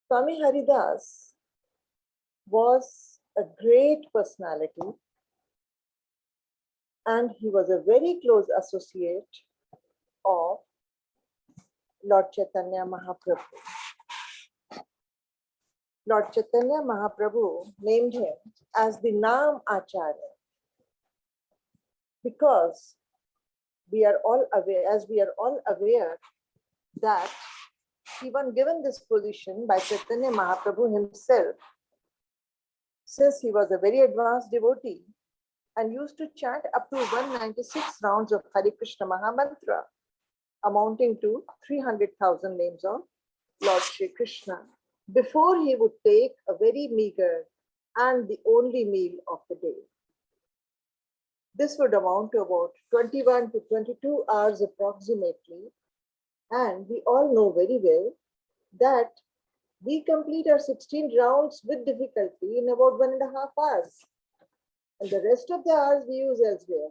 Swami Haridas was a great personality and he was a very close associate of Lord Chaitanya Mahaprabhu. Lord Chaitanya Mahaprabhu named him as the Naam Acharya because we are all aware that even given this position by Chaitanya Mahaprabhu himself, since he was a very advanced devotee and used to chant up to 196 rounds of Hare Krishna Mahamantra, amounting to 300,000 names of Lord Shri Krishna, before he would take a very meager and the only meal of the day. This would amount to about 21 to 22 hours approximately, and we all know very well that we complete our 16 rounds with difficulty in about 1.5 hours, and the rest of the hours we use elsewhere.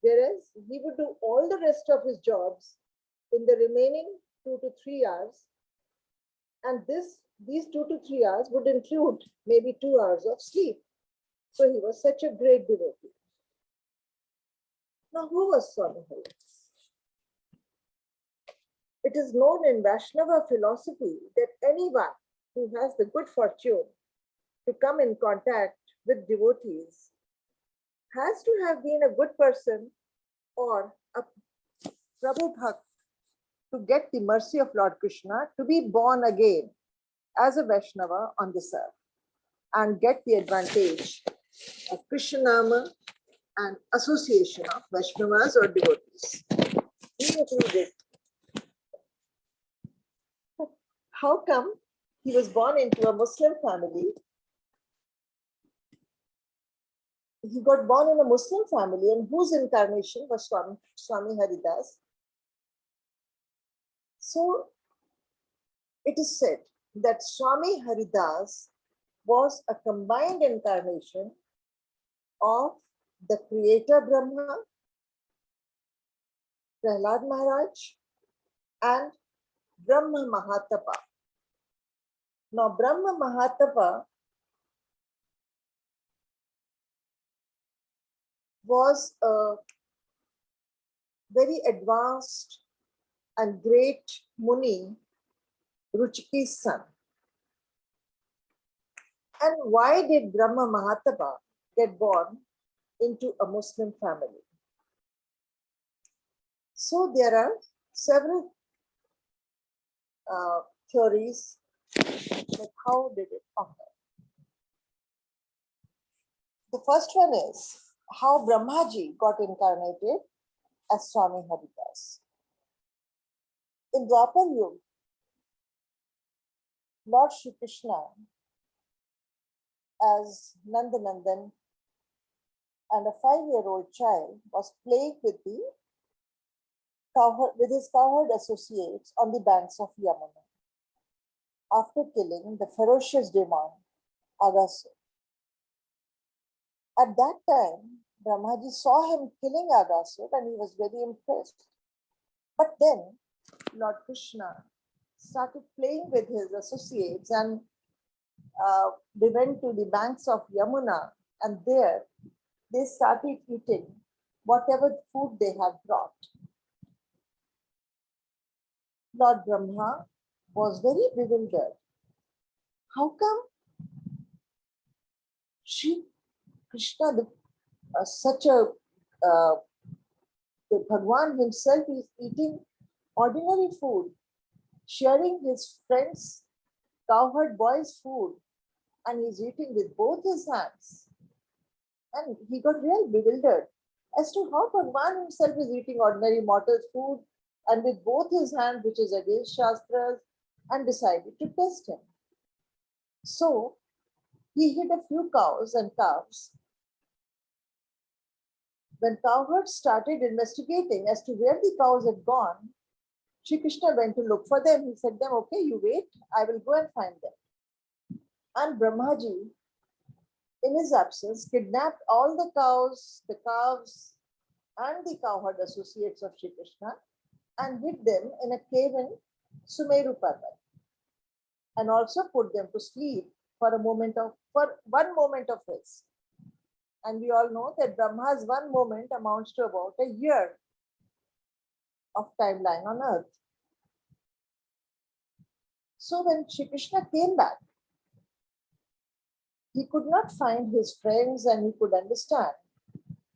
Whereas he would do all the rest of his jobs in the remaining 2 to 3 hours, and these 2 to 3 hours would include maybe 2 hours of sleep. So he was such a great devotee. Now, who was Swami Haridas? It is known in Vaishnava philosophy that anyone who has the good fortune to come in contact with devotees has to have been a good person or a Prabhu Bhakt to get the mercy of Lord Krishna, to be born again as a Vaishnava on this earth and get the advantage of Krishna Nama and association of Vaishnavas or devotees. He included. How come he was born into a Muslim family? He got born in a Muslim family, and whose incarnation was Swami Haridas. So it is said that Swami Haridas was a combined incarnation of the creator Brahma, Prahlad Maharaj, and Brahma Mahatapa. Now, Brahma Mahatapa was a very advanced and great Muni, Ruchiki's son. And why did Brahma Mahatapa get born into a Muslim family? So there are several theories that how did it occur. The first one is how Brahmaji got incarnated as Swami Haridas. In Dwapar Yuga, Lord Shri Krishna as Nandanandan and a 5-year-old child was playing with his cowherd associates on the banks of Yamuna after killing the ferocious demon Aghasur. At that time, Brahmaji saw him killing Aghasur and he was very impressed. But then Lord Krishna started playing with his associates and they went to the banks of Yamuna, and there they started eating whatever food they had brought. Lord Brahma was very bewildered. How come Shri Krishna, the Bhagwan himself is eating ordinary food, sharing his friends' cowherd boy's food, and he's eating with both his hands. And he got real bewildered as to how Bhagwan himself is eating ordinary mortal's food and with both his hands, which is against Shastras, and decided to test him. So he hid a few cows and calves. When cowherds started investigating as to where the cows had gone, Shri Krishna went to look for them. He said them, okay, you wait, I will go and find them. And Brahmaji, in his absence, kidnapped all the cows, the calves, and the cowherd associates of Shri Krishna and hid them in a cave in Sumeru Parvat. and also put them to sleep for one moment of his. And we all know that Brahma's one moment amounts to about a year of timeline on earth. So when Shri Krishna came back, he could not find his friends and he could understand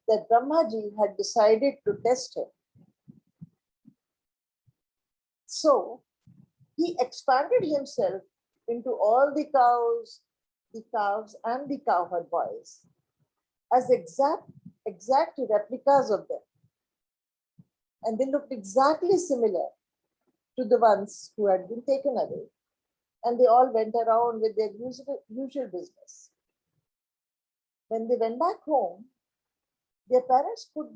that Brahmaji had decided to test him. So he expanded himself into all the cows, the calves, and the cowherd boys as exact replicas of them. And they looked exactly similar to the ones who had been taken away. And they all went around with their usual business. When they went back home, their parents could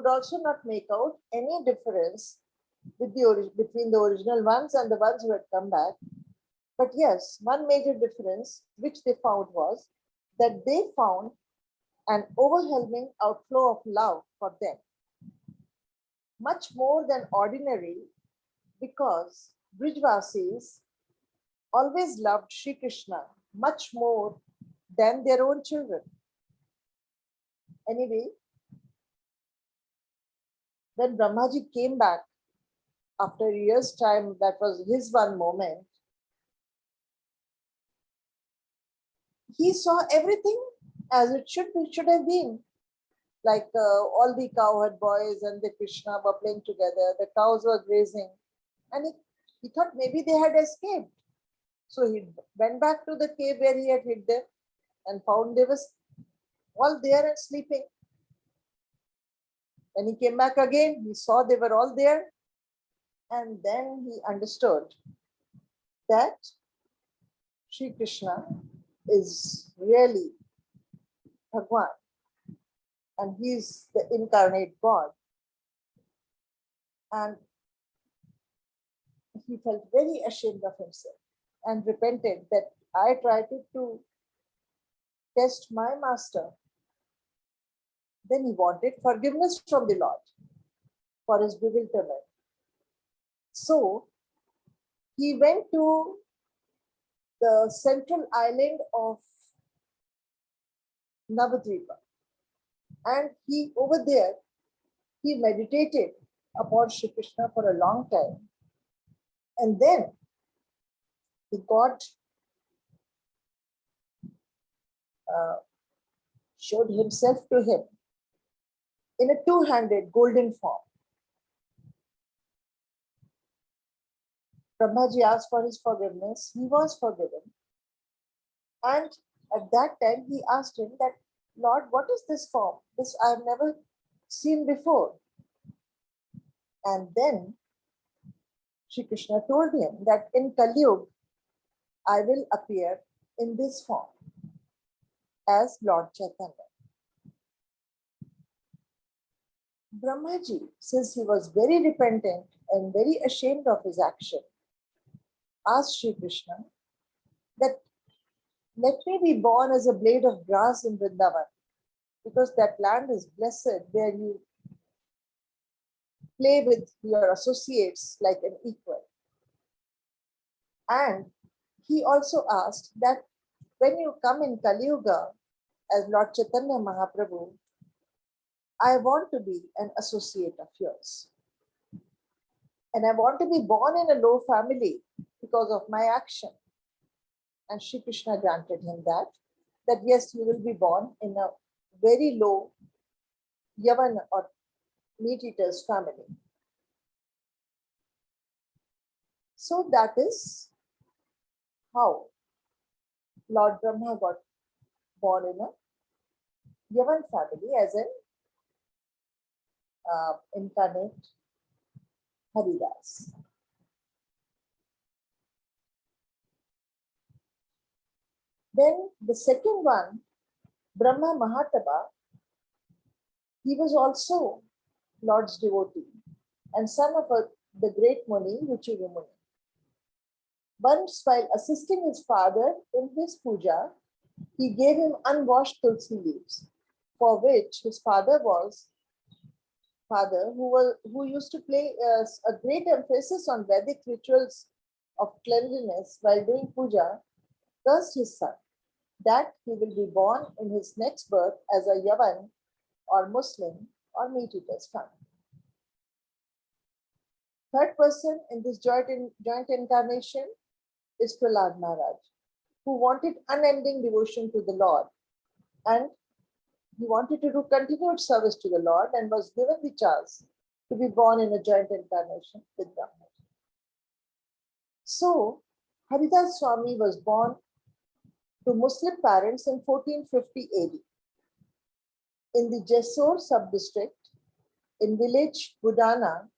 also not make out any difference between the original ones and the ones who had come back. But yes, one major difference which they found was that they found an overwhelming outflow of love for them, much more than ordinary, because Brijvasis always loved Sri Krishna much more than their own children. Anyway, when Brahmaji came back after a year's time, that was his one moment, he saw everything as it should have been. Like all the cowherd boys and the Krishna were playing together, the cows were grazing, and he thought maybe they had escaped. So he went back to the cave where he had hid them and found they were all there and sleeping. When he came back again, he saw they were all there, and then he understood that Sri Krishna is really Bhagwan, and he is the incarnate God. And he felt very ashamed of himself and repented that I tried to test my master. Then he wanted forgiveness from the Lord for his bewilderment. So he went to the central island of Navadvipa, and over there he meditated upon Shri Krishna for a long time, and then the God showed himself to him in a two-handed golden form. Brahmaji asked for his forgiveness. He was forgiven. And at that time, he asked him that, Lord, what is this form? This I have never seen before. And then Shri Krishna told him that in Kali Yuga, I will appear in this form as Lord Chaitanya. Brahmaji, since he was very repentant and very ashamed of his action, asked Shri Krishna that let me be born as a blade of grass in Vrindavan, because that land is blessed where you play with your associates like an equal. And he also asked that when you come in Kali Yuga as Lord Chaitanya Mahaprabhu, I want to be an associate of yours. And I want to be born in a low family because of my action. And Shri Krishna granted him that yes, you will be born in a very low Yavan or meat eaters family. So that is how Lord Brahma got born in a Yavan family as an incarnate Haridas. Then the second one, Brahma Mahataba, he was also Lord's devotee and son of the great Muni, Ruchiri Muni. Once, while assisting his father in his puja, he gave him unwashed tulsi leaves, for which his father who used to play a great emphasis on Vedic rituals of cleanliness while doing puja, cursed his son that he will be born in his next birth as a Yavan or Muslim or meat eater's family. Third person in this joint incarnation is Prahlad Maharaj, who wanted unending devotion to the Lord, and he wanted to do continued service to the Lord and was given the chance to be born in a joint incarnation with Brahma. So, Haridas Swami was born to Muslim parents in 1450 AD in the Jessore sub-district in village Budana,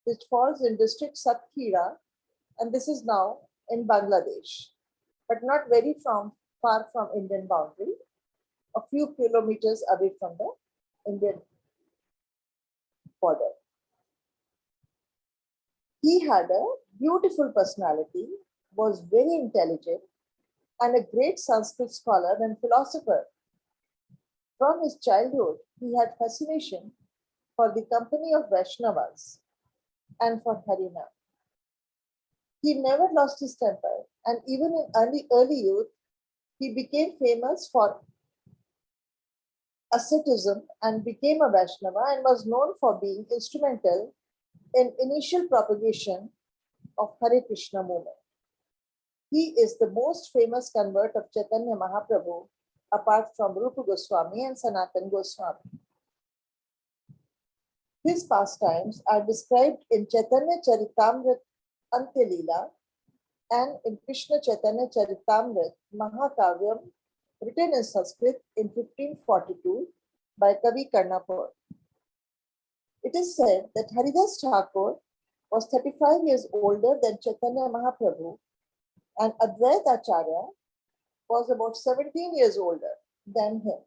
which falls in district Satkhira, and this is now in Bangladesh, but not very far from Indian boundary, a few kilometers away from the Indian border. He had a beautiful personality, was very intelligent, and a great Sanskrit scholar and philosopher. From his childhood, he had fascination for the company of Vaishnavas and for Harinam. He never lost his temper, and even in early youth, he became famous for asceticism and became a Vaishnava and was known for being instrumental in initial propagation of Hare Krishna movement. He is the most famous convert of Chaitanya Mahaprabhu, apart from Rupa Goswami and Sanatana Goswami. His pastimes are described in Chaitanya Charitamrita Antya Leela and in Krishna Chaitanya Charitamrita Mahakavyam, written in Sanskrit in 1542 by Kavi Karnapur. It is said that Haridas Thakur was 35 years older than Chaitanya Mahaprabhu, and Advaita Acharya was about 17 years older than him.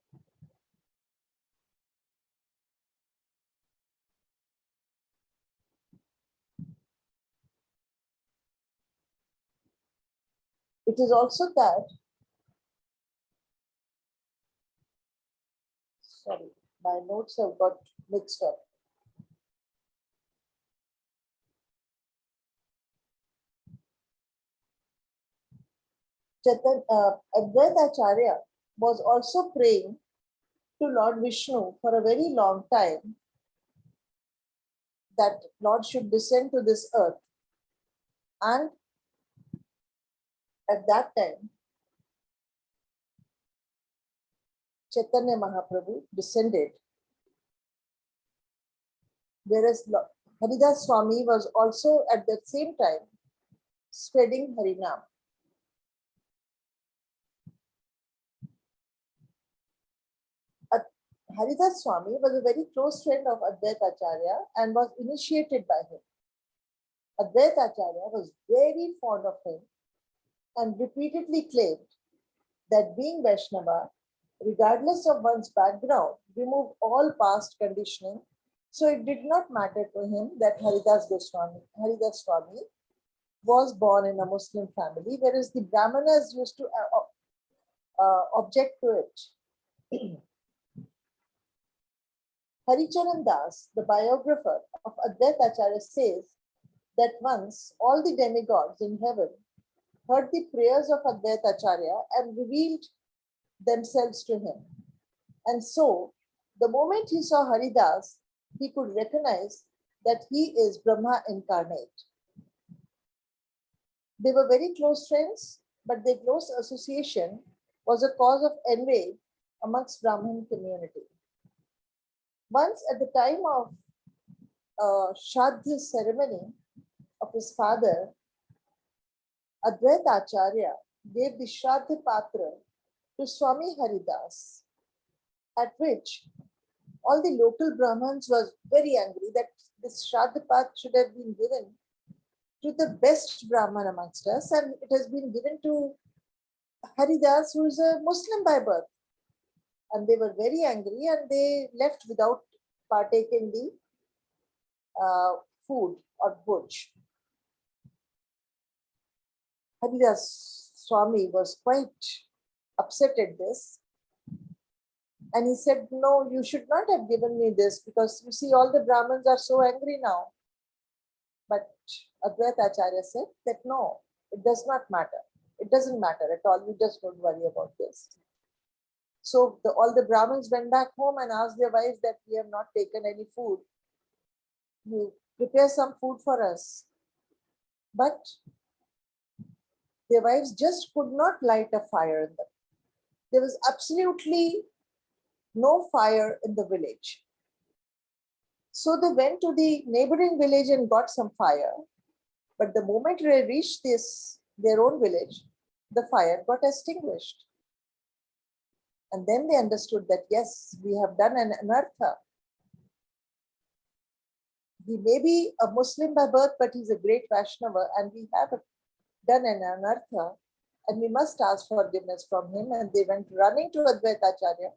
It is also that, sorry, my notes have got mixed up. Advaita Acharya was also praying to Lord Vishnu for a very long time that Lord should descend to this earth. And at that time, Chaitanya Mahaprabhu descended, whereas Haridas Swami was also at that same time spreading Harinam. Haridas Swami was a very close friend of Advaita Acharya and was initiated by him. Advaita Acharya was very fond of him and repeatedly claimed that being Vaishnava, regardless of one's background, removed all past conditioning. So it did not matter to him that Haridas Swami was born in a Muslim family, whereas the Brahmanas used to object to it. Haricharan Das, the biographer of Advaita Acharya, says that once all the demigods in heaven heard the prayers of Advaita Acharya and revealed themselves to him. And so, the moment he saw Haridas, he could recognize that he is Brahma incarnate. They were very close friends, but their close association was a cause of envy amongst Brahmin community. Once at the time of Shraddha ceremony of his father, Advaita Acharya gave the Shraddha Patra to Swami Haridas, at which all the local Brahmins was very angry that this Shraddha Patra should have been given to the best Brahman amongst us, and it has been given to Haridas, who is a Muslim by birth. And they were very angry and they left without partaking the food or bhuj. Haridas Swami was quite upset at this. And he said, no, you should not have given me this, because you see all the Brahmins are so angry now. But Advaita Acharya said that no, it does not matter. It doesn't matter at all. You just don't worry about this. So all the Brahmins went back home and asked their wives that we have not taken any food. You prepare some food for us. But their wives just could not light a fire in them. There was absolutely no fire in the village. So they went to the neighboring village and got some fire. But the moment they reached their own village, the fire got extinguished. And then they understood that, yes, we have done an anartha. He may be a Muslim by birth, but he's a great Vaishnava, and we have done an anartha, and we must ask forgiveness from him. And they went running to Advaita Acharya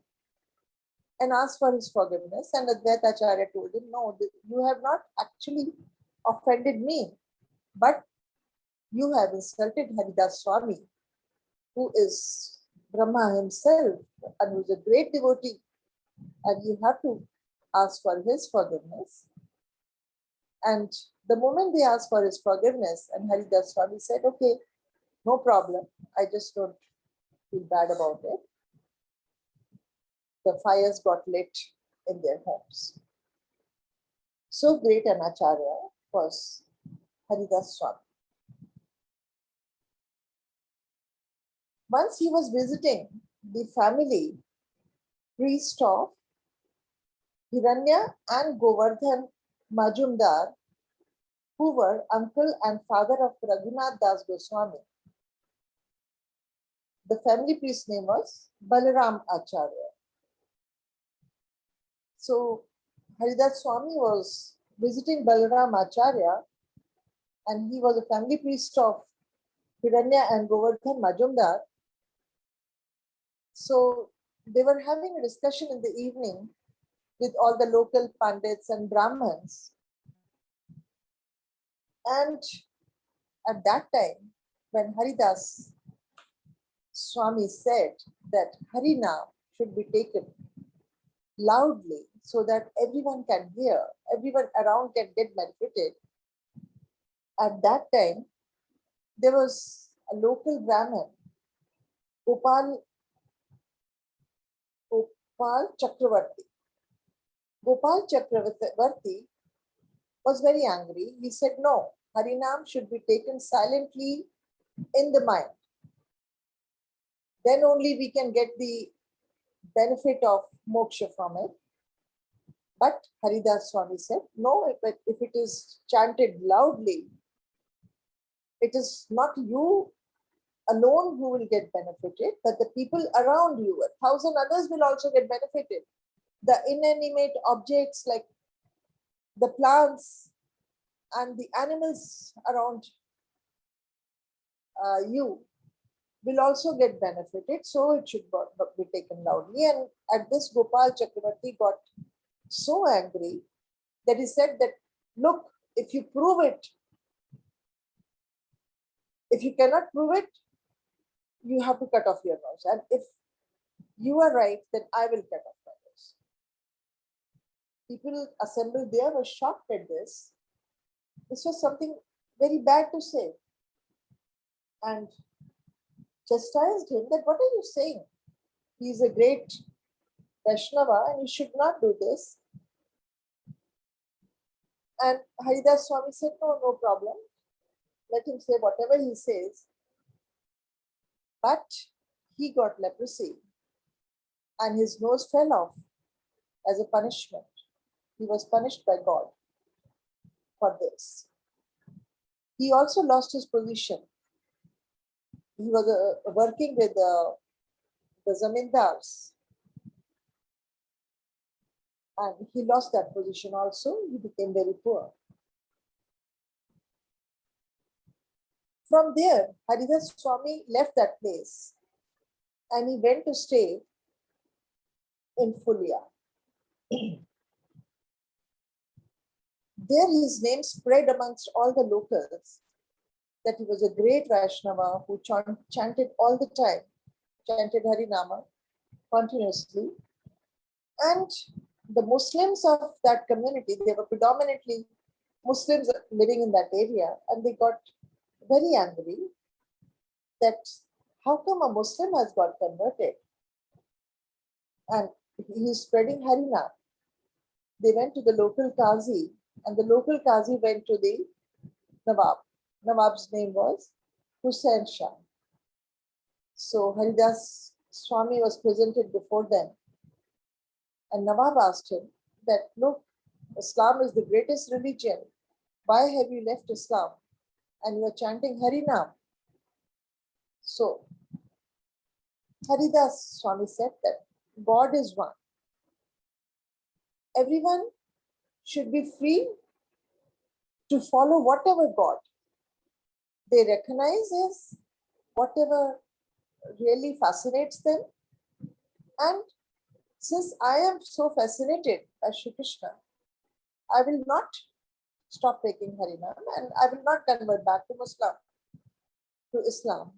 and asked for his forgiveness. And Advaita Acharya told him, no, you have not actually offended me, but you have insulted Haridas Swami, who is Brahma himself and who is a great devotee, and you have to ask for his forgiveness. And the moment they asked for his forgiveness, and Haridas Swami said, okay, no problem, I just don't feel bad about it. The fires got lit in their homes. So great an Acharya was Haridas Swami. Once he was visiting the family priest of Hiranya and Govardhan Majumdar, who were uncle and father of Raghunath Das Goswami. The family priest name was Balaram Acharya. So Haridas Swami was visiting Balaram Acharya, and he was a family priest of Hiranya and Govardhan Majumdar. So they were having a discussion in the evening with all the local Pandits and Brahmins. And at that time, when Haridas Swami said that Harinam should be taken loudly so that everyone can hear, everyone around can get benefited, at that time, there was a local Brahmin, Gopal Chakravarti. Gopal Chakravarti was very angry. He said, no, Harinam should be taken silently in the mind. Then only we can get the benefit of moksha from it. But Haridas Swami said, no, if it is chanted loudly, it is not you alone who will get benefited, but the people around you, 1,000 others will also get benefited. The inanimate objects like the plants and the animals around you will also get benefited. So it should be taken loudly. And at this, Gopal Chakravarti got so angry that he said that, look, if you prove it, if you cannot prove it, you have to cut off your nose. And if you are right, then I will cut off my nose. People assembled there were shocked at this. This was something very bad to say. And chastised him that, what are you saying? He is a great Vaishnava and he should not do this. And Haridas Swami said, no problem. Let him say whatever he says. But he got leprosy and his nose fell off as a punishment. He was punished by God for this. He also lost his position. He was working with the zamindars. And he lost that position also. He became very poor. From there, Haridas Swami left that place and he went to stay in Fulia. There his name spread amongst all the locals that he was a great Vaishnava who chanted all the time, chanted Harinama continuously. And the Muslims of that community, they were predominantly Muslims living in that area, and they got very angry that how come a Muslim has got converted and he is spreading Harinam. They went to the local Qazi, and the local Qazi went to the Nawab. Nawab's name was Hussain Shah. So Haridas Swami was presented before them, and Nawab asked him that, look, Islam is the greatest religion. Why have you left Islam and you are chanting Harinam? So Haridas Swami said that God is one. Everyone should be free to follow whatever God they recognize as whatever really fascinates them. And since I am so fascinated by Shri Krishna, I will not stop taking Harinam and I will not convert back to Islam.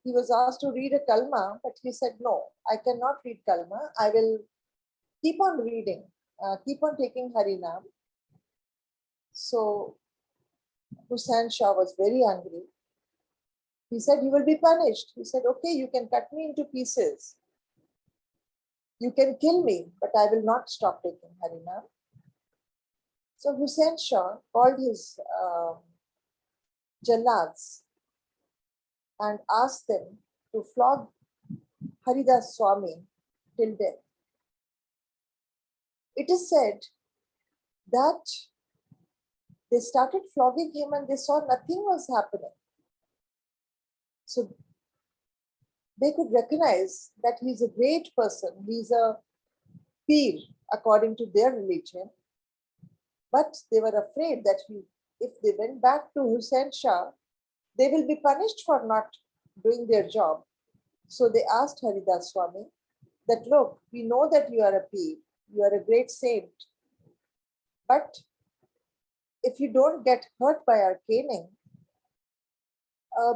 He was asked to read a kalma, but he said, no, I cannot read kalma. I will keep on reading, keep on taking Harinam. So Hussain Shah was very angry. He said, you will be punished. He said, okay, you can cut me into pieces. You can kill me, but I will not stop taking Harinam. So Hussain Shah called his Jallads and asked them to flog Haridas Swami till death. It is said that they started flogging him and they saw nothing was happening. So they could recognize that he's a great person. He's a peer according to their religion. But they were afraid that if they went back to Hussain Shah, they will be punished for not doing their job. So they asked Haridas Swami that, look, we know that you are a peer, you are a great saint, but if you don't get hurt by our caning,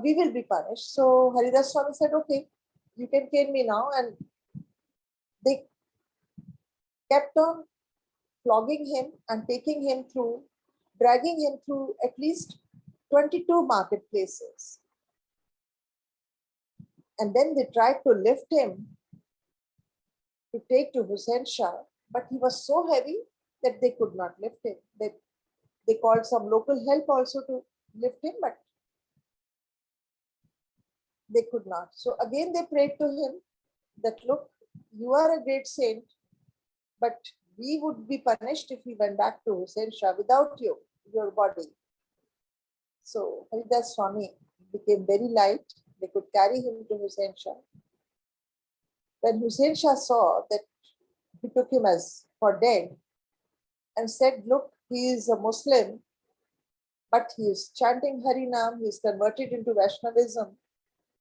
we will be punished. So Haridas Swami said, okay, you can cane me now. And they kept on flogging him and taking him through, dragging him through at least 22 marketplaces. And then they tried to lift him to take to Hussain Shah, but he was so heavy that they could not lift him. They called some local help also to lift him, but they could not. So again they prayed to him that, look, you are a great saint, but we would be punished if we went back to Hussain Shah without you, your body. So Haridas Swami became very light. They could carry him to Hussain Shah. When Hussain Shah saw that, he took him as for dead and said, look, he is a Muslim, but he is chanting Harinam, he is converted into Vaishnavism.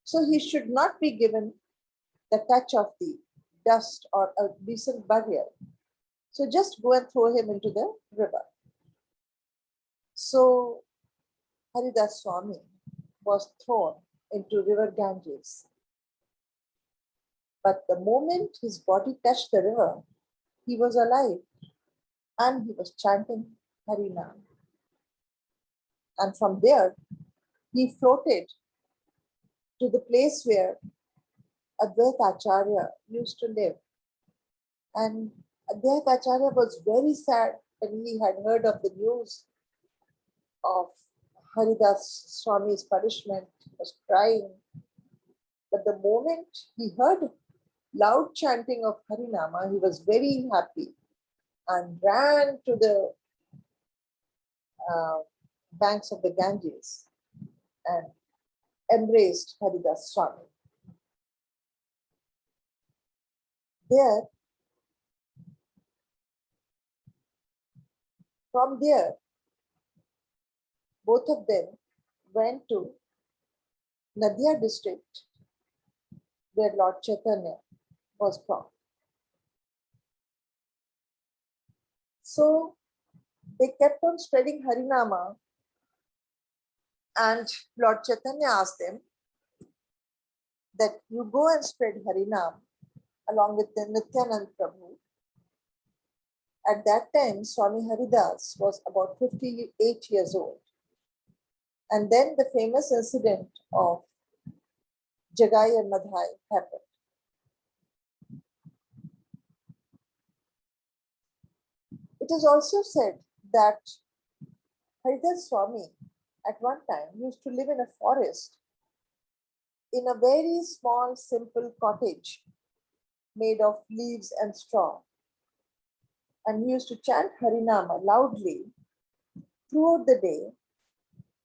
So he should not be given the touch of the dust or a decent burial. So just go and throw him into the river. So Haridas Swami was thrown into river Ganges. But the moment his body touched the river, he was alive and he was chanting Harinam. And from there, he floated to the place where Advaita Acharya used to live. And Advaita Acharya was very sad when he had heard of the news of Haridas Swami's punishment. He was crying. But the moment he heard loud chanting of Harinama, he was very happy and ran to the banks of the Ganges and embraced Haridas Swami. From there, both of them went to Nadia district, where Lord Chaitanya was from. So they kept on spreading Harinama, and Lord Chaitanya asked them that you go and spread Harinam along with the Nityanand Prabhu. At that time, Swami Haridas was about 58 years old. And then the famous incident of Jagai and Madhai happened. It is also said that Haridas Swami at one time used to live in a forest in a very small, simple cottage made of leaves and straw. And he used to chant Harinama loudly throughout the day.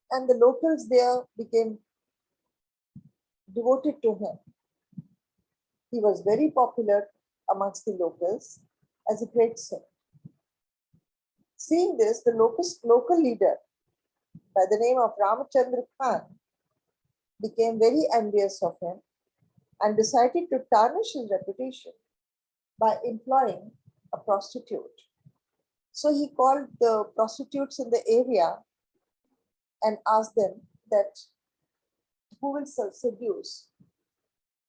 And the locals there became devoted to him. He was very popular amongst the locals as a great saint. Seeing this, the local leader by the name of Ramachandra Khan became very envious of him and decided to tarnish his reputation by employing a prostitute. So he called the prostitutes in the area and asked them that who will seduce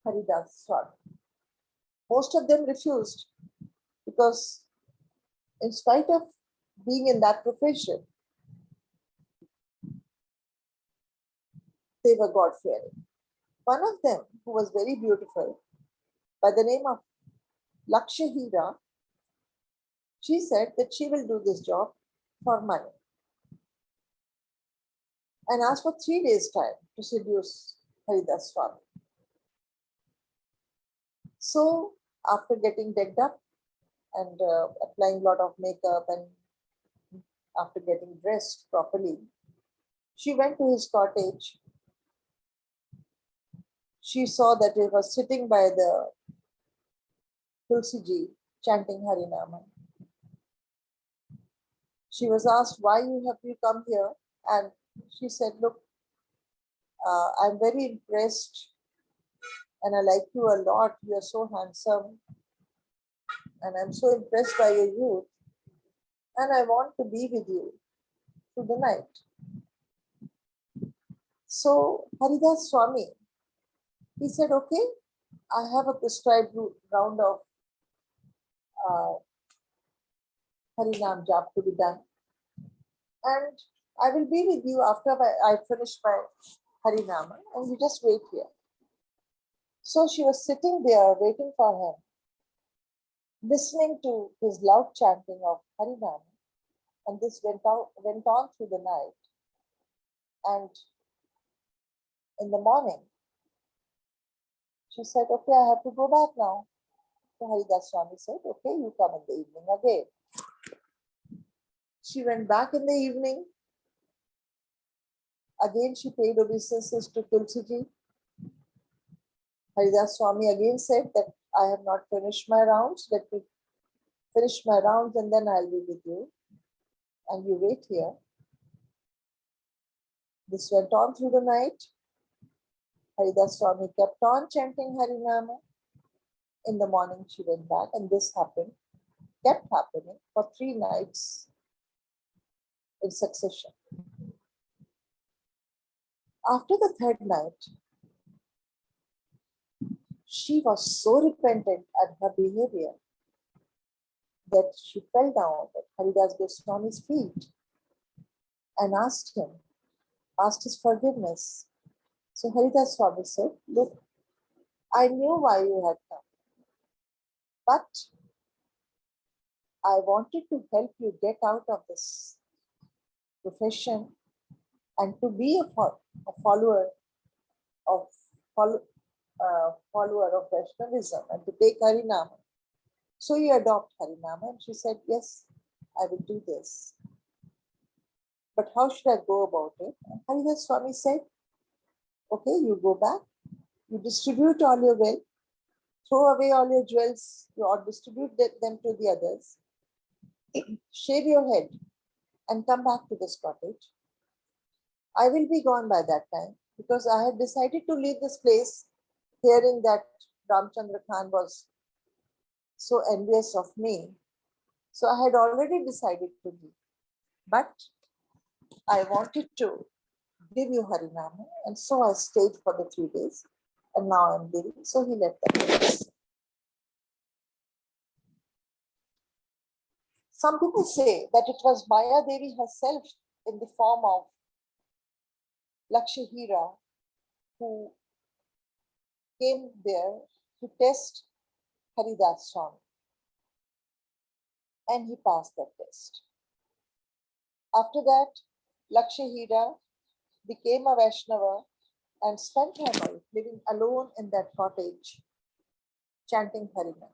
Haridas Swami. Most of them refused because in spite of being in that profession, they were God-fearing. One of them, who was very beautiful, by the name of Lakshahira, she said that she will do this job for money and asked for 3 days' time to seduce Haridas Swami. So after getting decked up and applying a lot of makeup and after getting dressed properly, she went to his cottage. She saw that he was sitting by the Tulsiji chanting Harinama. She was asked, why have you come here? And she said, look, I'm very impressed and I like you a lot. You are so handsome and I'm so impressed by your youth and I want to be with you through the night. So Haridas Swami, he said, okay, I have a prescribed round of Harinam Jap to be done. And I will be with you after I finish my Harinama and you just wait here. So she was sitting there waiting for him, listening to his loud chanting of Harinama. And this went on through the night. And in the morning, she said, okay, I have to go back now. So Haridas Swami said, okay, you come in the evening again. She went back in the evening. Again, she paid obeisances to Tulsiji. Haridas Swami again said that I have not finished my rounds. Let me finish my rounds and then I'll be with you. And you wait here. This went on through the night. Haridas Swami kept on chanting Harinama. In the morning, she went back and this kept happening for 3 nights in succession. After the 3rd night, she was so repentant at her behavior that she fell down at Haridas Goswami's feet and asked his forgiveness. So Haridas Swami said, look, I knew why you had come, but I wanted to help you get out of this profession and to be a follower of Vaishnavism and to take Harinama. So you adopt Harinama. And she said, yes, I will do this. But how should I go about it? And Haridas Swami said, okay, you go back, you distribute all your wealth, throw away all your jewels, or distribute them to the others, shave your head and come back to this cottage. I will be gone by that time because I had decided to leave this place hearing that Ramchandra Khan was so envious of me. So I had already decided to leave. But I wanted to give you Harinama and so I stayed for the 3 days and now I'm leaving. So he left the place. Some people say that it was Maya Devi herself in the form of Lakshahira who came there to test Haridas Swami, and he passed that test. After that, Lakshahira became a Vaishnava and spent her life living alone in that cottage, chanting Harinam.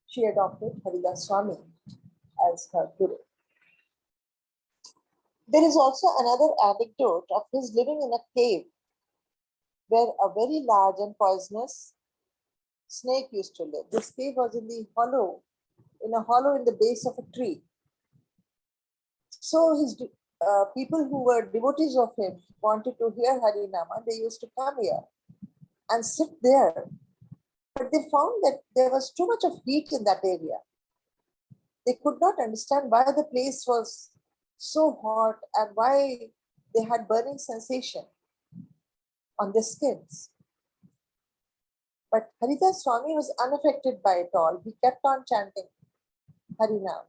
She adopted Haridas Swami as her guru. There is also another anecdote of his living in a cave where a very large and poisonous snake used to live. This cave was in a hollow in the base of a tree. So his people who were devotees of him wanted to hear Harinama. They used to come here and sit there. But they found that there was too much of heat in that area. They could not understand why the place was so hot and why they had burning sensation on their skins. But Haridas Swami was unaffected by it all. He kept on chanting Harinam.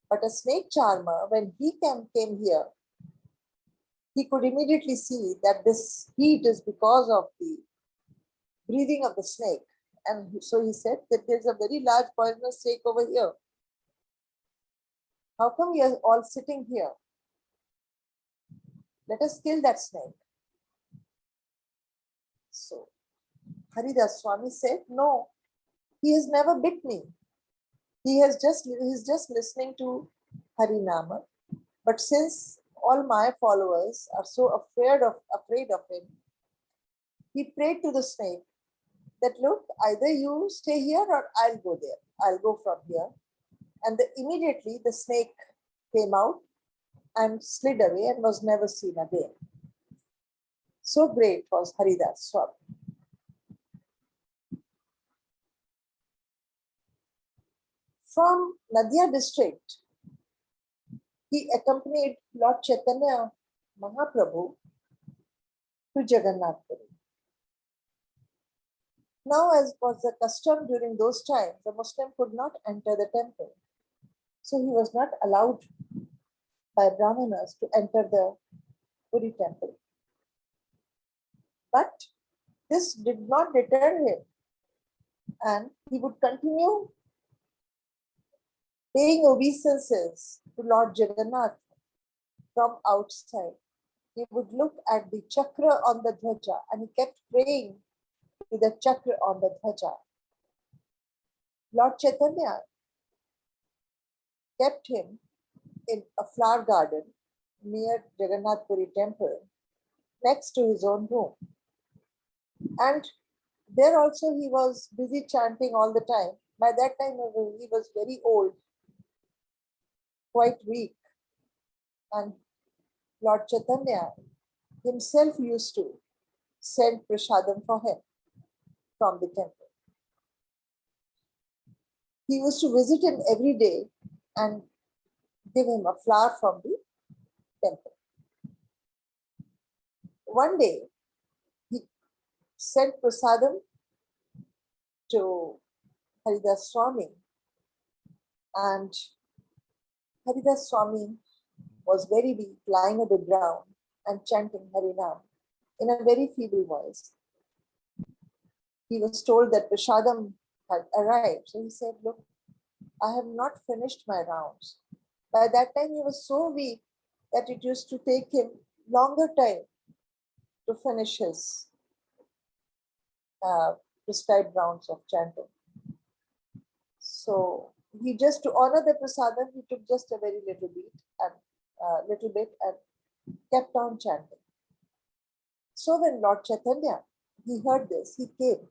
But a snake charmer, when he came here, he could immediately see that this heat is because of the breathing of the snake. And so he said that there's a very large poisonous snake over here. How come we are all sitting here? Let us kill that snake. So Haridas Swami said, no, he has never bit me. He's just listening to Harinama. But since all my followers are so afraid of him, he prayed to the snake that, look, either you stay here or I'll go there. I'll go from here. And immediately the snake came out and slid away and was never seen again. So great was Haridas Swami. From Nadia district, he accompanied Lord Chaitanya Mahaprabhu to Jagannath Puri. Now, as was the custom during those times, the Muslim could not enter the temple. So he was not allowed by Brahmanas to enter the Puri temple. But this did not deter him, and he would continue paying obeisances to Lord Jagannath from outside. He would look at the chakra on the dhwaja and he kept praying to the chakra on the dhwaja. Lord Chaitanya kept him in a flower garden near Jagannath Puri temple next to his own room. And there also he was busy chanting all the time. By that time he was very old, quite weak. And Lord Chaitanya himself used to send prasadam for him from the temple. He used to visit him every day and give him a flower from the temple. One day, he sent prasadam to Haridas Swami, and Haridas Swami was very weak, lying on the ground and chanting Harinam in a very feeble voice. He was told that prasadam had arrived. So he said, look, I have not finished my rounds. By that time, he was so weak that it used to take him longer time to finish his prescribed rounds of chanting. So he just, to honor the prasadam, he took just a very little bit and kept on chanting. So when Lord Chaitanya, he heard this, he came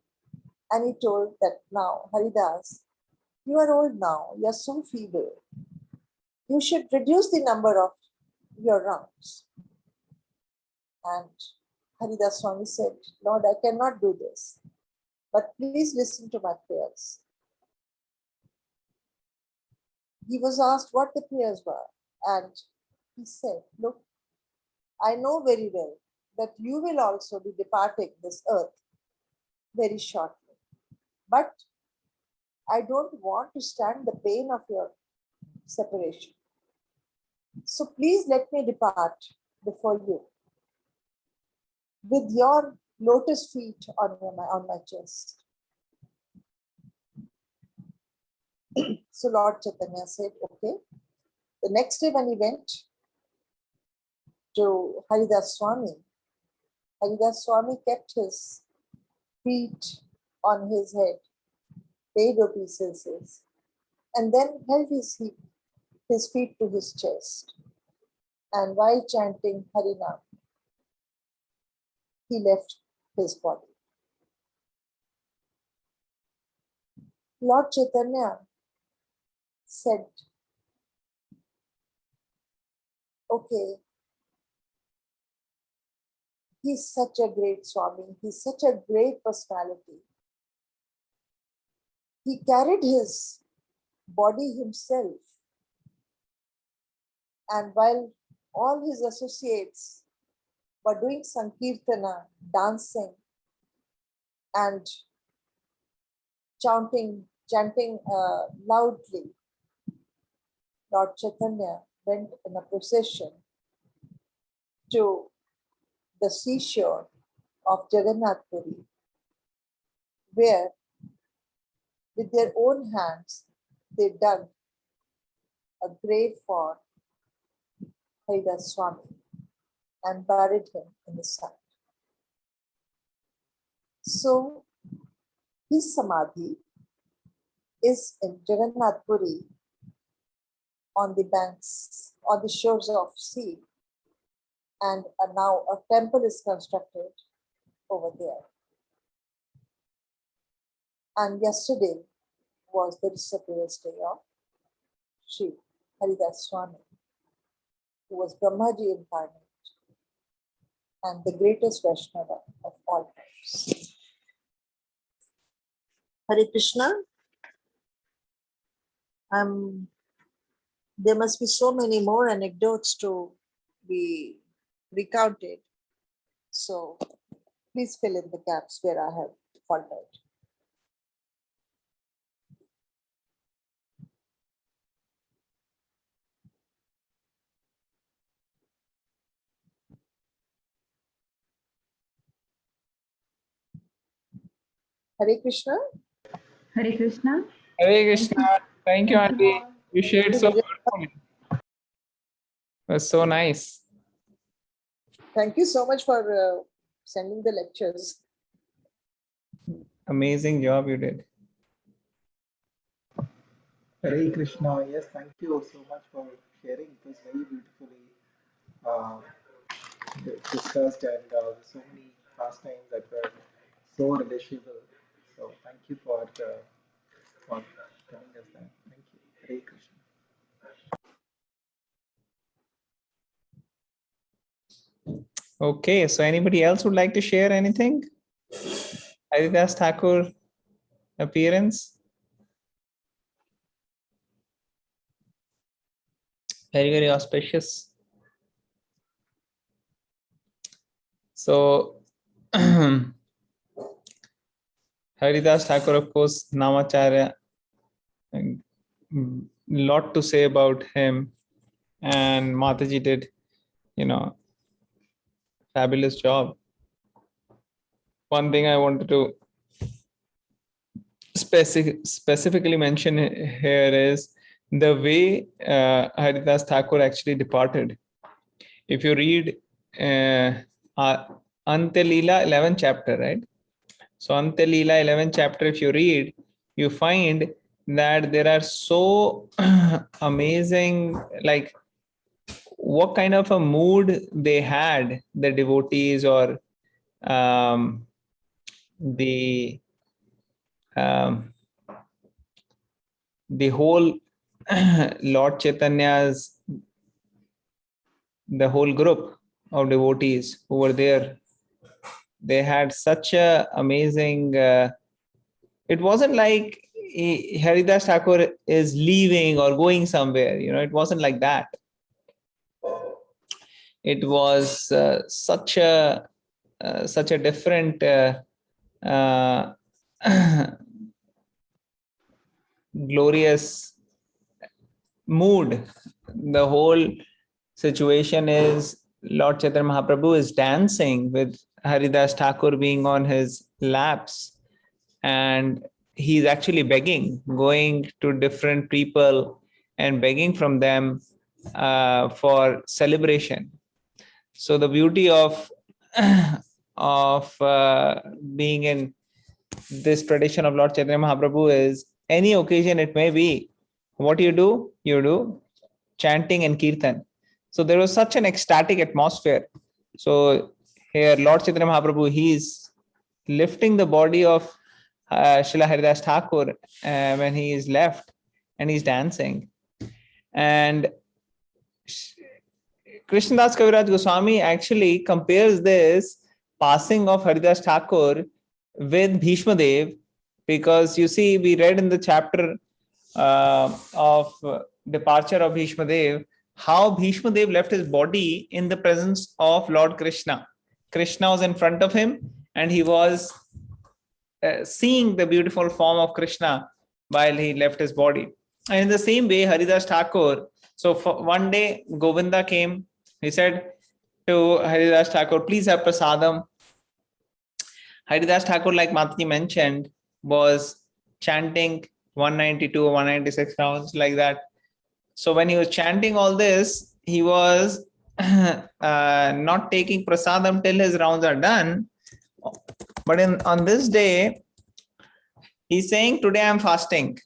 and he told that, now, Haridas, you are old now, you are so feeble. You should reduce the number of your rounds. And Haridas Swami said, Lord, I cannot do this, but please listen to my prayers. He was asked what the prayers were, and he said, look, I know very well that you will also be departing this earth very shortly. But I don't want to stand the pain of your separation. So please let me depart before you with your lotus feet on my chest. So Lord Chaitanya said, okay. The next day when he went to Haridas Swami kept his feet on his head, paid obeisances, and then held his feet to his chest. And while chanting Harinam, he left his body. Lord Chaitanya said, okay, he's such a great Swami, he's such a great personality. He carried his body himself, and while all his associates were doing Sankirtana, dancing and chanting loudly, Lord Chaitanya went in a procession to the seashore of Jagannath Puri, where with their own hands they dug a grave for Haridas Swami and buried him in the sand. So his samadhi is in Jagannath Puri on the shores of sea, and now a temple is constructed over there. And yesterday was the disappearance day of Sri Haridas Swami, who was Brahmaji incarnate and the greatest Vaishnava of all times. Hare Krishna. There must be so many more anecdotes to be recounted. So please fill in the gaps where I have faltered. Hare Krishna. Hare Krishna. Hare Krishna. Thank you, Auntie. You shared so beautifully. It was so nice. Thank you so much for sending the lectures. Amazing job you did. Hare Krishna. Yes, thank you so much for sharing. It was very beautifully discussed, and so many pastimes that were so relishable. So thank you for telling us that. Thank you. Hare Krishna. Okay, so anybody else would like to share anything? Haridas Thakur appearance? Very, very auspicious. So, Haridas Thakur, of course, Namacharya, lot to say about him, and Mataji did, fabulous job. One thing I wanted to specifically mention here is the way Haridas Thakur actually departed. If you read Ante Leela 11th chapter, right? So Ante Leela 11th chapter, if you read, you find that there are so amazing, like what kind of a mood they had, the devotees, or the whole Lord Chaitanya's, the whole group of devotees who were there, they had such a amazing, it wasn't like Haridas Thakur is leaving or going somewhere, it wasn't like that. It was such a different glorious mood. The whole situation is Lord Chaitanya Mahaprabhu is dancing with Haridas Thakur being on his laps, and he's actually begging, going to different people and begging from them for celebration. So the beauty of being in this tradition of Lord Chaitanya Mahaprabhu is any occasion it may be, what you do chanting and kirtan. So there was such an ecstatic atmosphere. So here Lord Chaitanya Mahaprabhu, he is lifting the body of Srila Haridas Thakur when he is left, and he's dancing. And Krishnadas Kaviraj Goswami actually compares this passing of Haridas Thakur with Bhishma Dev, because you see, we read in the chapter of departure of Bhishma Dev, how Bhishma Dev left his body in the presence of Lord Krishna. Krishna was in front of him, and he was seeing the beautiful form of Krishna while he left his body. And in the same way, Haridas Thakur, so one day Govinda came, he said to Haridas Thakur, please have prasadam. Haridas Thakur, like Mataji mentioned, was chanting 192 or 196 rounds like that. So when he was chanting all this, he was not taking prasadam till his rounds are done. But on this day, he's saying, today I'm fasting.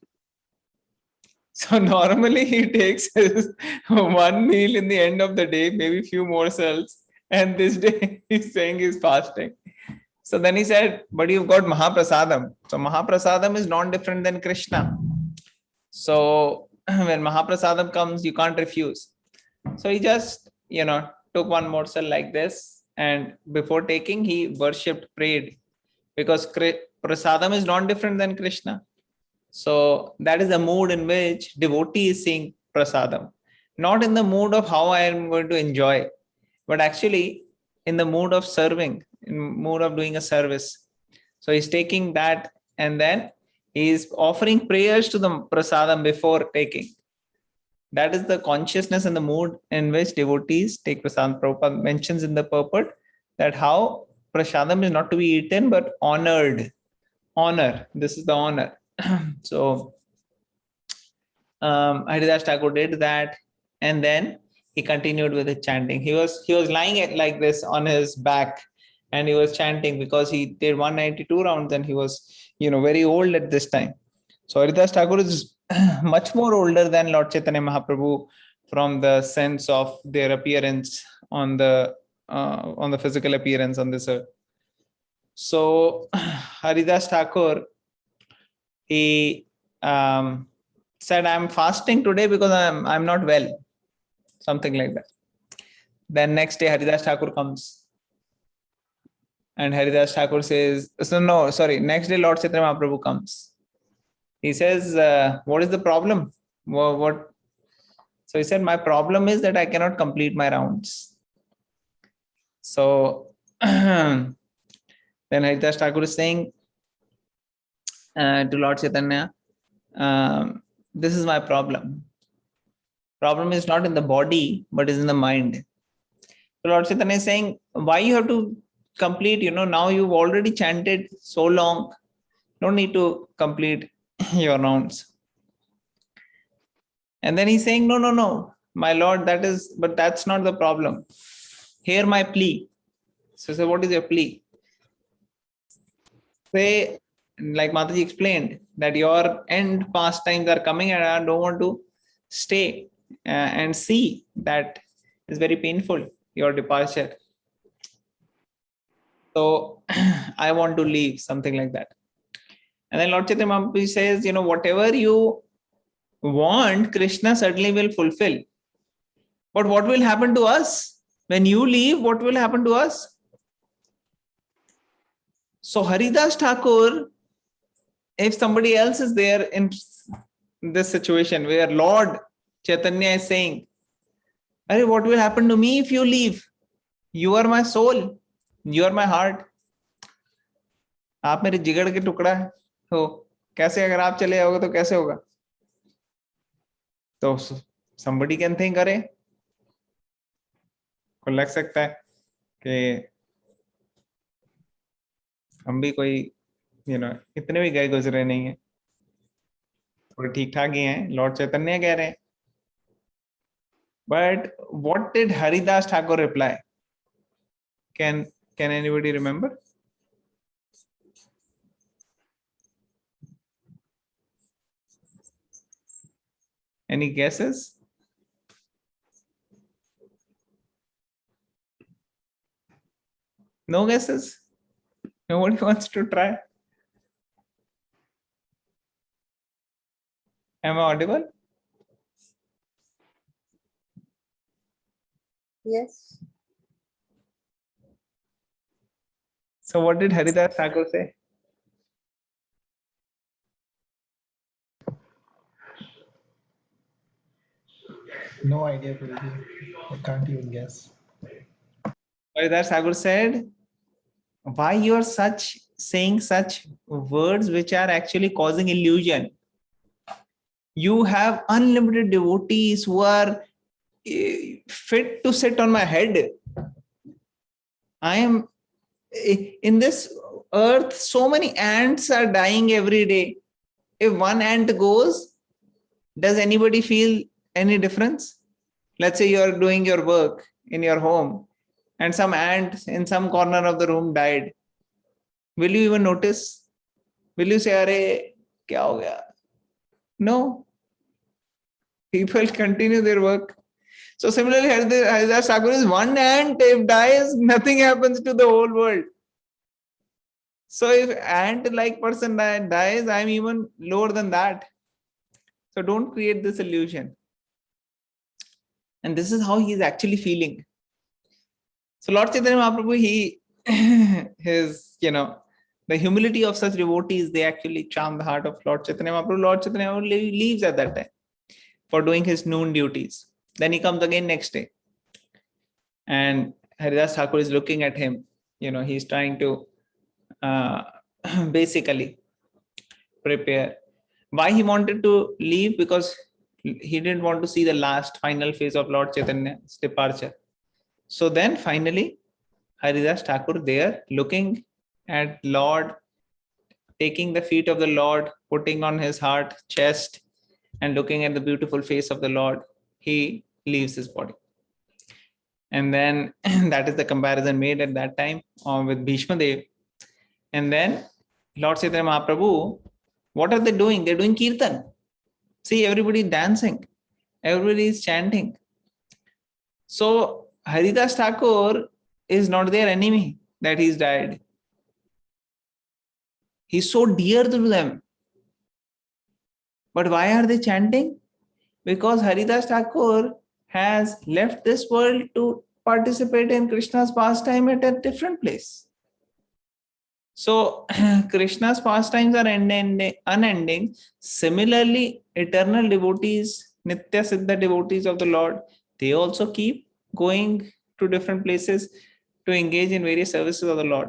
So normally he takes his one meal in the end of the day, maybe few morsels, and this day he's saying he's fasting. So then he said, but you've got Mahaprasadam. So Mahaprasadam is non-different than Krishna. So when Mahaprasadam comes, you can't refuse. So he just, took one morsel like this, and before taking, he worshipped, prayed, because Prasadam is non-different than Krishna. So that is the mood in which devotee is seeing prasadam. Not in the mood of how I am going to enjoy, but actually in the mood of serving, in mood of doing a service. So he's taking that, and then he is offering prayers to the prasadam before taking. That is the consciousness and the mood in which devotees take prasadam. Prabhupada mentions in the purport that how prasadam is not to be eaten, but honored. Honor. This is the honor. So Haridas Thakur did that, and then he continued with the chanting. He was lying like this on his back, and he was chanting because he did 192 rounds, and he was very old at this time. So Haridas Thakur is much more older than Lord Chaitanya Mahaprabhu from the sense of their appearance on the physical appearance on this earth. So Haridas Thakur, he said, I'm fasting today because I'm not well. Something like that. Then next day Haridas Thakur comes. And Haridas Thakur says, next day Lord Chaitanya Mahaprabhu comes. He says, what is the problem? What? So he said, my problem is that I cannot complete my rounds. So then Haridas Thakur is saying to Lord Chaitanya, this is my problem. Problem is not in the body, but is in the mind. So Lord Chaitanya is saying, why you have to complete, now you've already chanted so long, no need to complete your rounds. And then he's saying, no, my Lord, but that's not the problem. Hear my plea. So what is your plea? Say, like Mataji explained, that your end pastimes are coming and I don't want to stay and see. That is very painful, your departure. So I want to leave, something like that. And then Lord Chaitanya Mahaprabhu says, whatever you want, Krishna certainly will fulfill. But what will happen to us? When you leave, what will happen to us? So Haridas Thakur, if somebody else is there in this situation where Lord Chaitanya is saying, what will happen to me if you leave? You are my soul. You are my heart. आप मेरे जिगर के टुकड़ा हो, कैसे अगर आप चले जाओगे तो कैसे होगा? तो somebody can think, अरे को लग सकता है कि हम भी कोई इतने भी गए गुजरे नहीं है, थोड़े ठीक ठाक ही हैं, लॉर्ड चैतन्य कह रहे हैं. But what did Haridas Thakur reply? Can anybody remember? Any guesses? No guesses? Nobody wants to try? Am I audible? Yes. So what did Haridas Thakur say? No idea, Guruji. I can't even guess. Haridas Thakur said, why you are saying such words which are actually causing illusion? You have unlimited devotees who are fit to sit on my head. I am in this earth, so many ants are dying every day. If one ant goes, does anybody feel any difference? Let's say you are doing your work in your home and some ant in some corner of the room died. Will you even notice? Will you say, "Arey, kya ho gaya?" No. People continue their work. So similarly, Haridas Thakur is one ant. If dies, nothing happens to the whole world. So if ant-like person dies, I'm even lower than that. So don't create this illusion. And this is how he is actually feeling. So Lord Chaitanya Mahaprabhu, the humility of such devotees, they actually charm the heart of Lord Chaitanya Mahaprabhu. Lord Chaitanya Mahaprabhu leaves at that time for doing his noon duties. Then he comes again next day. And Haridas Thakur is looking at him. He's trying to basically prepare. Why he wanted to leave? Because he didn't want to see the last final phase of Lord Chaitanya's departure. So then finally, Haridas Thakur there looking at Lord, taking the feet of the Lord, putting on his heart, chest, and looking at the beautiful face of the Lord, he leaves his body. And then that is the comparison made at that time with Bhishma Dev. And then Lord Chaitanya Mahaprabhu, what are they doing? They're doing kirtan. See, everybody dancing, everybody is chanting. So Haridas Thakur is not their enemy that he's died. He's so dear to them. But why are they chanting? Because Haridas Thakur has left this world to participate in Krishna's pastime at a different place. So Krishna's pastimes are unending. Similarly, eternal devotees, Nitya Siddha devotees of the Lord, they also keep going to different places to engage in various services of the Lord.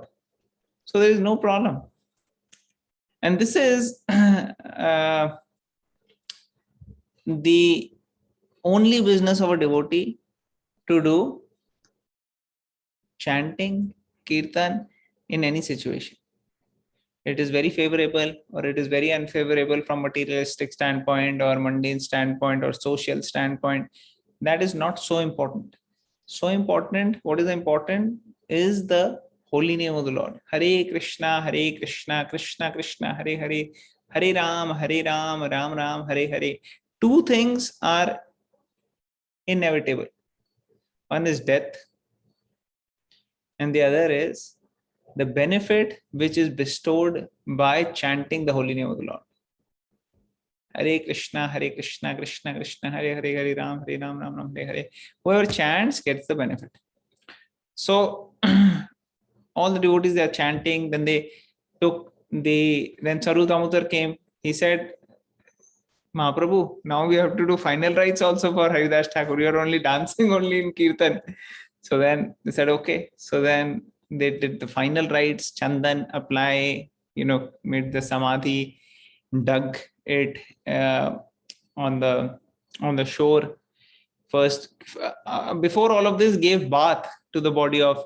So there is no problem. And this is the only business of a devotee, to do chanting, kirtan in any situation. It is very favorable or it is very unfavorable from materialistic standpoint or mundane standpoint or social standpoint. That is not so important. So important, what is important is the holy name of the Lord. Hare Krishna, Krishna Krishna, Hare Hare, Hare Ram, Ram Ram, Hare Hare. Two things are inevitable. One is death, and the other is the benefit which is bestowed by chanting the holy name of the Lord. Hare Krishna, Krishna Krishna, Hare Hare, Hare Ram, Ram Ram, Hare Hare. Whoever chants gets the benefit. So all the devotees, they are chanting. Then then Saru Damodar came. He said, Mahaprabhu, now we have to do final rites also for Haridas Thakur. You are only dancing only in Kirtan. So then they said, okay. So then they did the final rites, Chandan, apply, made the Samadhi, dug it on the on the shore. First, before all of this, gave bath to the body of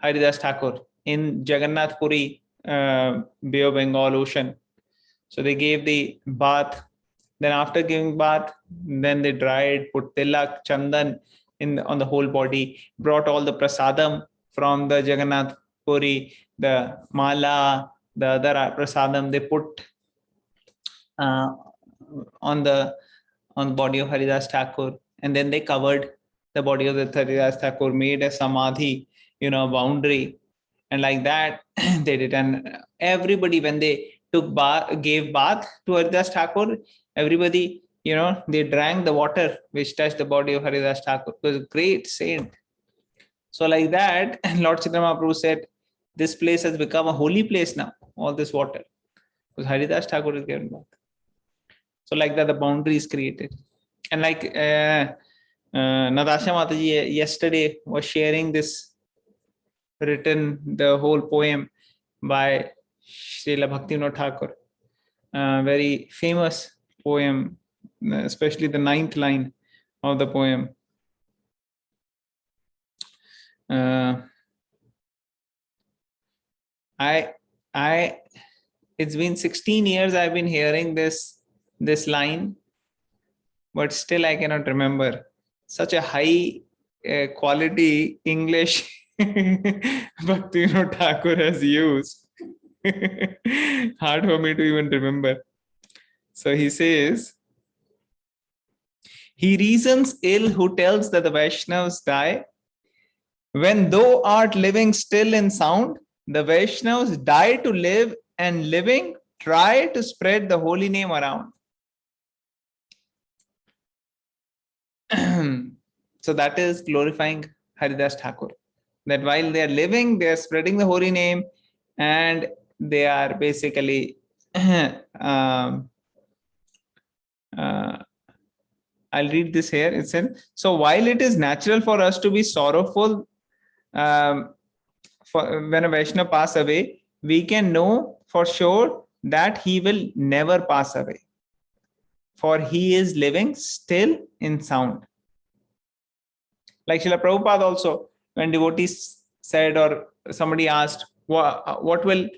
Haridas Thakur in Jagannath Puri, Bay of Bengal Ocean. So they gave the bath. Then after giving bath, then they dried, put tilak, chandan on the whole body, brought all the prasadam from the Jagannath Puri, the mala, the other prasadam they put on the body of Haridas Thakur, and then they covered the body of the Haridas Thakur, made a samadhi, boundary, and like that they did. And everybody, when they gave bath to Haridas Thakur, everybody, they drank the water which touched the body of Haridas Thakur. It was a great saint. So like that, Lord Chaitanya Mahaprabhu said, this place has become a holy place now, all this water, because Haridas Thakur is given bath. So like that, the boundary is created. And like Natasha Mataji yesterday was sharing this, written the whole poem by Srila Bhaktivinoda Thakur, very famous poem, especially the 9th line of the poem. It's been 16 years I've been hearing this line, but still I cannot remember. Such a high quality English Bhaktivinoda Thakur has used. Hard for me to even remember. So he says, he reasons ill who tells that the Vaishnavas die. When thou art living still in sound, the Vaishnavas die to live, and living try to spread the holy name around. So that is glorifying Haridas Thakur. That while they are living, they are spreading the holy name, and they are basically I'll read this here. It said, so while it is natural for us to be sorrowful when a Vaishnava pass away, we can know for sure that he will never pass away, for he is living still in sound. Like Srila Prabhupada also, when devotees said, or somebody asked, what will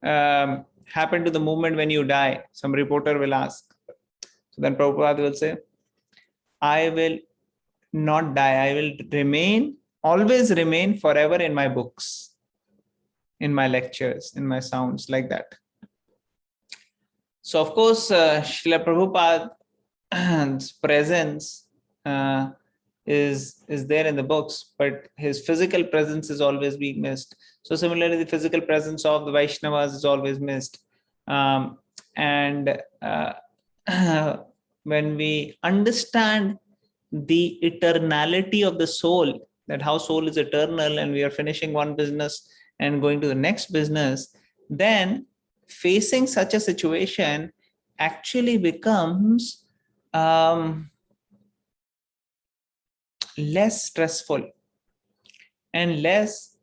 happen to the movement when you die? Some reporter will ask. So then Prabhupada will say, I will not die. I will always remain forever in my books, in my lectures, in my sounds, like that. So of course, Srila Prabhupada's presence is there in the books, but his physical presence is always being missed. So similarly, the physical presence of the Vaishnavas is always missed. When we understand the eternality of the soul, that how soul is eternal, and we are finishing one business and going to the next business, then facing such a situation actually becomes less stressful and less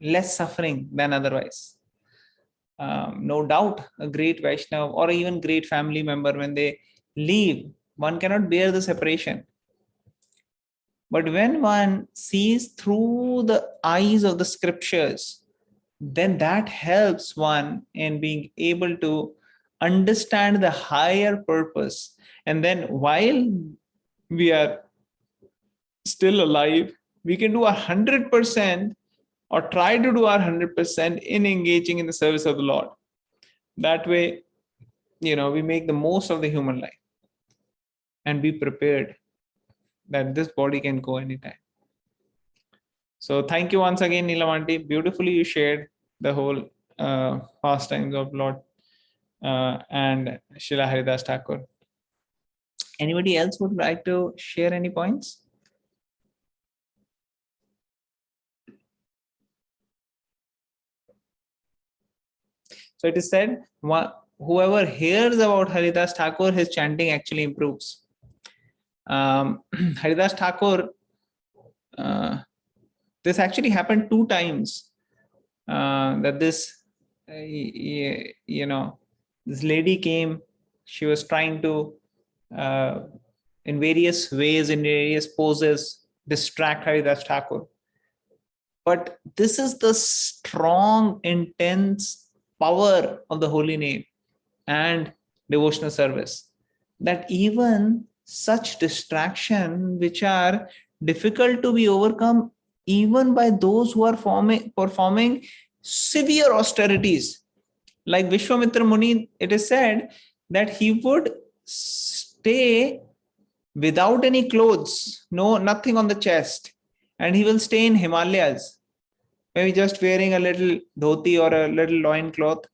less suffering than otherwise. No doubt, a great Vaishnava or even great family member, when they leave, one cannot bear the separation. But when one sees through the eyes of the scriptures, then that helps one in being able to understand the higher purpose. And then while we are still alive, we can do 100% or try to do our 100% in engaging in the service of the Lord. That way, we make the most of the human life and be prepared that this body can go anytime. So thank you once again, Neelam Aunty. Beautifully you shared the whole pastimes of Lord and Srila Haridas Thakur. Anybody else would like to share any points? So it is said, whoever hears about Haridas Thakur, his chanting actually improves. Haridas Thakur, this actually happened 2 times. That this, this lady came she was trying to, in various ways, in various poses, distract Haridas Thakur. But this is the strong, intense power of the holy name and devotional service, that even such distraction, which are difficult to be overcome even by those who are performing severe austerities, like Vishwamitra Muni, it is said that he would stay without any clothes, nothing on the chest, and he will stay in Himalayas, maybe just wearing a little dhoti or a little loin cloth,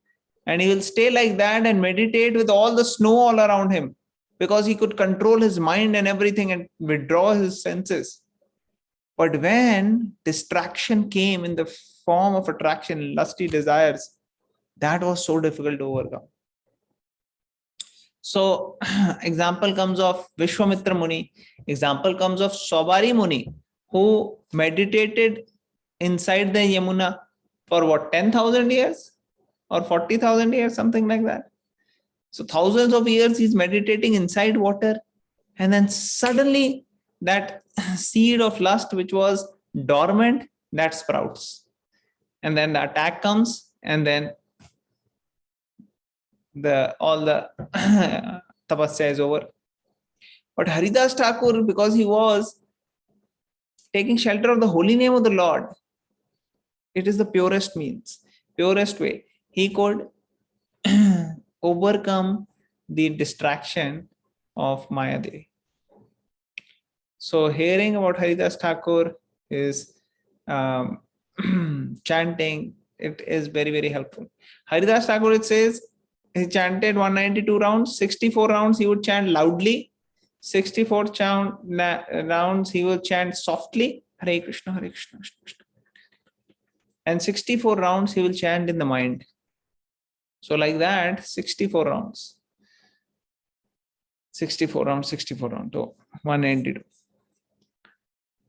and he will stay like that and meditate with all the snow all around him, because he could control his mind and everything and withdraw his senses. But when distraction came in the form of attraction, lusty desires, that was so difficult to overcome. So example comes of Vishwamitra Muni, example comes of Saubari Muni, who meditated inside the Yamuna for what, 10,000 years or 40,000 years, something like that. So thousands of years he's meditating inside water, and then suddenly that seed of lust which was dormant, that sprouts, and then the attack comes, and then all the tapasya is over. But Haridas Thakur, because he was taking shelter of the holy name of the Lord, it is the purest means, purest way he could overcome the distraction of Mayadevi. So hearing about Haridas Thakur is chanting, it is very, very helpful. Haridas Thakur, it says, he chanted 192 rounds, 64 rounds he would chant loudly, 64 rounds he would chant softly, Hare Krishna, Hare Krishna, Krishna Krishna. And 64 rounds he will chant in the mind. So like that, 64 rounds. 64 rounds, oh, 192.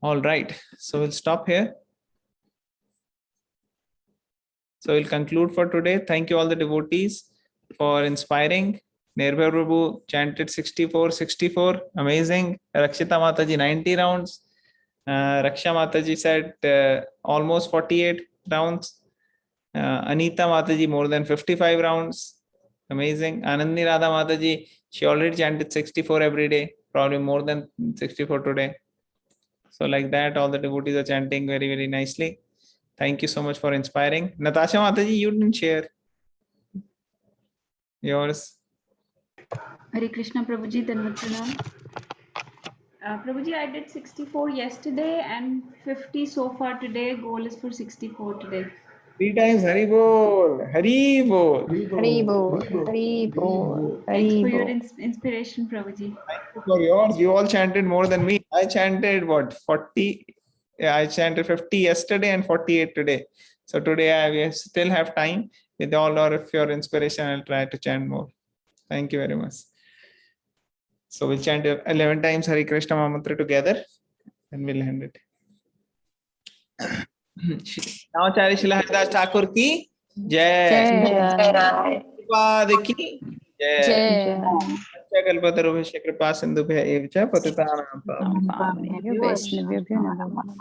All right, so we'll stop here. So we'll conclude for today. Thank you all the devotees for inspiring. Nirbhay Prabhu chanted 64, amazing. Rakshita Mataji 90 rounds. Raksha Mataji said almost 48 rounds. Anita Mataji more than 55 rounds. Amazing. Anandi Radha Mataji, she already chanted 64 every day, probably more than 64 today. So like that, all the devotees are chanting very, very nicely. Thank you so much for inspiring. Natasha Mataji, you didn't share yours. Hare Krishna Prabhuji, Dandavat Pranam. Prabhuji, I did 64 yesterday and 50 so far today. Goal is for 64 today. 3 times Hari Bol, Hari Bol. Hari Bol, Hari Bol, Thanks Hari for your Bol. inspiration, Prabhuji. Thank you for yours. You all chanted more than me. I chanted what, 40? Yeah, I chanted 50 yesterday and 48 today. So today I still have time. With all of your inspiration, I'll try to chant more. Thank you very much. So we'll chant 11 times Hare Krishna Mantra together and we'll end it. Now Acharya Srila Haridas Thakur ki Jai. Jai. Prabhupada ki Jai. Jai. Kalpatarubhasya kripa sindhubhya evacha patitanam Vaishnavyo namo.